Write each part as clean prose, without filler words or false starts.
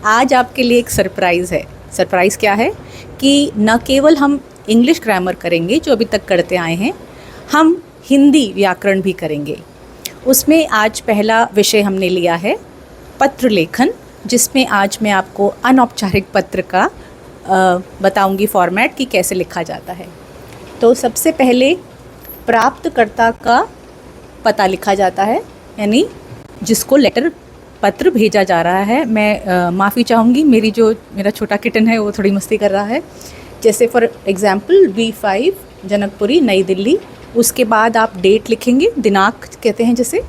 आज आपके लिए एक सरप्राइज़ है। सरप्राइज़ क्या है कि न केवल हम इंग्लिश ग्रामर करेंगे जो अभी तक करते आए हैं, हम हिंदी व्याकरण भी करेंगे। उसमें आज पहला विषय हमने लिया है पत्र लेखन, जिसमें आज मैं आपको अनौपचारिक पत्र का बताऊंगी फॉर्मेट कि कैसे लिखा जाता है। तो सबसे पहले प्राप्तकर्ता का पता लिखा जाता है, यानी जिसको लेटर पत्र भेजा जा रहा है। मैं माफ़ी चाहूँगी, मेरा छोटा किटन है वो थोड़ी मस्ती कर रहा है। जैसे फॉर एग्ज़ाम्पल B5 जनकपुरी नई दिल्ली, उसके बाद आप डेट लिखेंगे, दिनांक कहते हैं जैसे।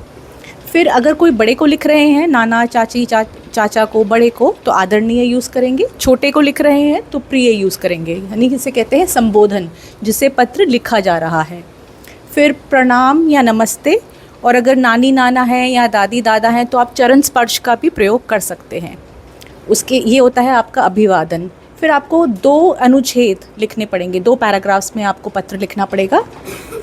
फिर अगर कोई बड़े को लिख रहे हैं, नाना चाची चाचा को, बड़े को, तो आदरणीय यूज़ करेंगे। छोटे को लिख रहे हैं तो प्रिय यूज़ करेंगे, यानी जिसे कहते हैं संबोधन, जिसे पत्र लिखा जा रहा है। फिर प्रणाम या नमस्ते, और अगर नानी नाना है या दादी दादा हैं तो आप चरण स्पर्श का भी प्रयोग कर सकते हैं। उसके ये होता है आपका अभिवादन। फिर आपको 2 अनुच्छेद लिखने पड़ेंगे, 2 पैराग्राफ्स में आपको पत्र लिखना पड़ेगा।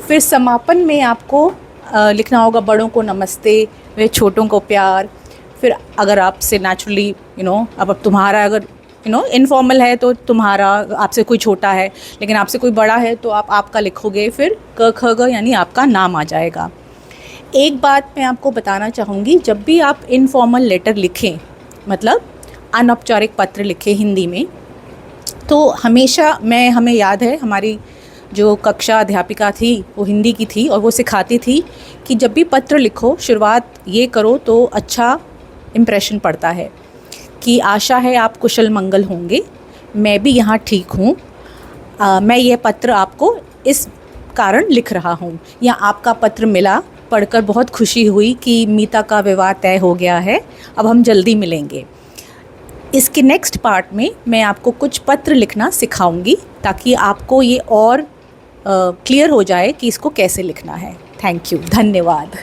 फिर समापन में आपको लिखना होगा बड़ों को नमस्ते, वे छोटों को प्यार। फिर अगर आपसे नेचुरली अब तुम्हारा अगर इनफॉर्मल है तो तुम्हारा, आपसे कोई छोटा है लेकिन आपसे कोई बड़ा है तो आप आपका लिखोगे। फिर क ख ग यानी आपका नाम आ जाएगा। एक बात मैं आपको बताना चाहूँगी, जब भी आप इनफॉर्मल लेटर लिखें, मतलब अनौपचारिक पत्र लिखें हिंदी में, तो हमेशा हमें याद है हमारी जो कक्षा अध्यापिका थी वो हिंदी की थी और वो सिखाती थी कि जब भी पत्र लिखो शुरुआत ये करो तो अच्छा इम्प्रेशन पड़ता है कि आशा है आप कुशल मंगल होंगे, मैं भी यहाँ ठीक हूँ, मैं यह पत्र आपको इस कारण लिख रहा हूँ, या आपका पत्र मिला, पढ़कर बहुत खुशी हुई कि मीता का विवाह तय हो गया है, अब हम जल्दी मिलेंगे। इसके नेक्स्ट पार्ट में मैं आपको कुछ पत्र लिखना सिखाऊंगी ताकि आपको ये और क्लियर हो जाए कि इसको कैसे लिखना है। थैंक यू, धन्यवाद।